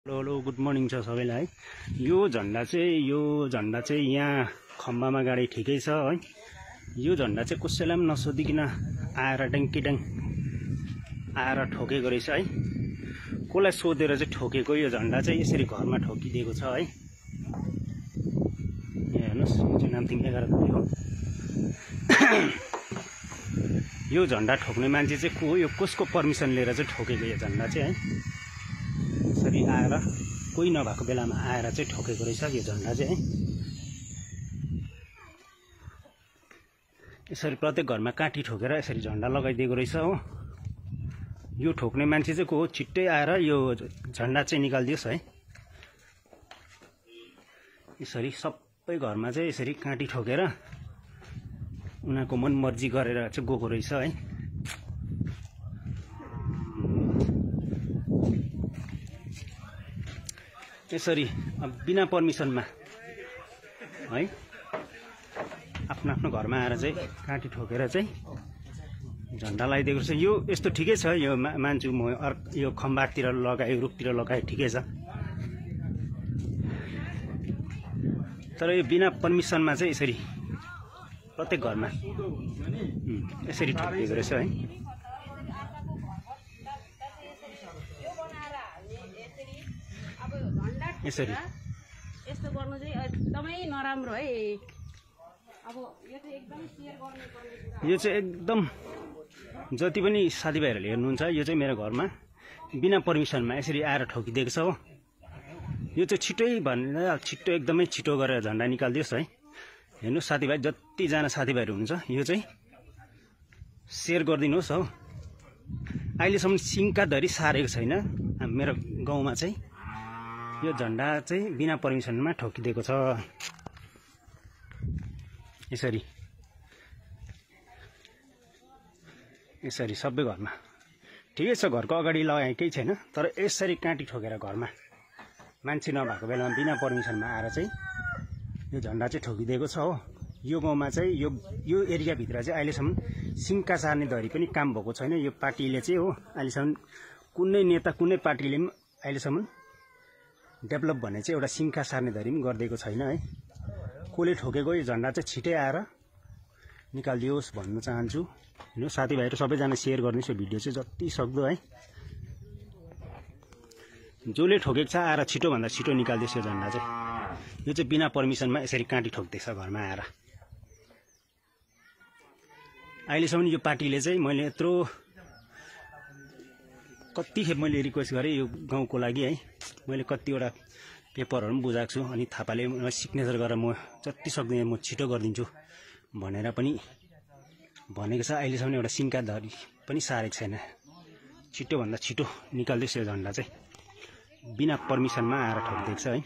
Hello good morning छ सबैलाई है। यो झन्डा चाहिँ यहाँ खम्बामा गाडी ठिकै छ है। यो झन्डा चाहिँ कसैलाई पनि नसोधिकन आएर डङ्किडङ आएर ठोकेको रहेछ है। कसलाई सोधेर चाहिँ ठोकेको यो झन्डा चाहिँ यसरी घरमा ठोकिदिएको छ है। यहाँ हेर्नुहोस् चाहिँ नाम्थिङ 11 हो। यो झन्डा ठोक्ने मान्छे चाहिँ को हो, यो कसको पर्मिसन लिएर चाहिँ ठोकेको यो झन्डा चाहिँ है। यसरी आएर कोही नभएको बेलामा आएर चाहिँ ठोकेको रहेछ यो झन्डा चाहिँ है। यसरी प्रत्येक घरमा काटी ठोकेर यसरी झन्डा लगाइदिएको रहेछ हो। यो ठोक्ने मान्छे चाहिँ को हो, छिट्टै आएर यो झन्डा चाहिँ निकालिदियोस् है। यसरी सबै घरमा चाहिँ यसरी काटी ठोकेर उनीहरूको मनमर्जी गरेर चाहिँ गएको रहेछ है। यसरी बिना पर्मिसनमा है आफ्नो आफ्नो घरमा आएर चाहिँ काटी ठोकेर चाहिँ झन्डा लगाइदिएको रहेछ। यो यस्तो ठिकै छ, यो मान्छु म यो खम्बातिर लगाए रुखतिर लगाए ठिकै छ। तर यो बिना पर्मिसनमा चाहिँ यसरी प्रत्येक घरमा यसरी ठोकिएको रहेछ है। यसरी यस्तो गर्नु चाहिँ एकदमै नराम्रो है। अब यो चाहिँ एकदम शेयर गर्नुपर्ने कुरा। यो चाहिँ एकदम जति पनि साथीभाइहरूले हेर्नुहुन्छ यो चाहिँ मेरो घरमा बिना पर्मिसनमा यसरी आएर ठोकिदिएको छ हो। यो चाहिँ छिटै भनेर छिटो एकदमै छिटो गरेर झन्डा निकालिदियोस् है। हेर्नुहोस् साथीभाइ, जतिजना साथीभाइहरू हुनुहुन्छ यो चाहिँ सेयर गरिदिनुहोस् हो। अहिलेसम्म सिङ्काधरी सारेको छैन मेरो गाउँमा चाहिँ। यो झन्डा चाहिँ बिना पर्मिसनमा ठोकिदिएको छ यसरी सबै घरमा ठिकै छ। घरको अगाडि लगाए केही छैन, तर यसरी काटी ठोकेर घरमा मान्छे नभएको बेलामा बिना पर्मिसनमा आएर चाहिँ यो झन्डा चाहिँ ठोकिदिएको छ हो। यो गाउँमा चाहिँ यो एरियाभित्र चाहिँ अहिलेसम्म सिङ्का सार्ने धरी पनि काम भएको छैन। यो पार्टीले चाहिँ हो अहिलेसम्म कुनै नेता कुनै पार्टीले पनि अहिलेसम्म डेभलप भन्ने चाहिँ एउटा सिङ्का सार्ने धरी पनि गरिदिएको छैन है। कसले ठोकेको यो झन्डा चाहिँ छिटै आएर निकालिदियोस् भन्न चाहन्छु। हेर्नु साथीभाइहरू सबैजना सेयर गर्नुहोस् यो भिडियो चाहिँ जति सक्दो है। जसले ठोकेको छ आएर छिटोभन्दा छिटो निकालिदियोस् यो झन्डा चाहिँ। यो चाहिँ बिना पर्मिसनमा यसरी काटी ठोक्दैछ घरमा आएर। अहिलेसम्म यो पार्टीले चाहिँ मैले यत्रो कतिखेप मैले रिक्वेस्ट गरेँ यो गाउँको लागि है। मैले कतिवटा पेपरहरू पनि बुझाएको छु, अनि थापाले सिग्नेचर गरेर म जति सक्दिनँ म छिटो गरिदिन्छु भनेर पनि भनेको छ। अहिलेसम्म एउटा सिङ्का धरी पनि सारेको छैन। छिटोभन्दा छिटो निकाल्दैछ यो झन्डा चाहिँ, बिना पर्मिसनमा आएर ठोकिदिएको छ है।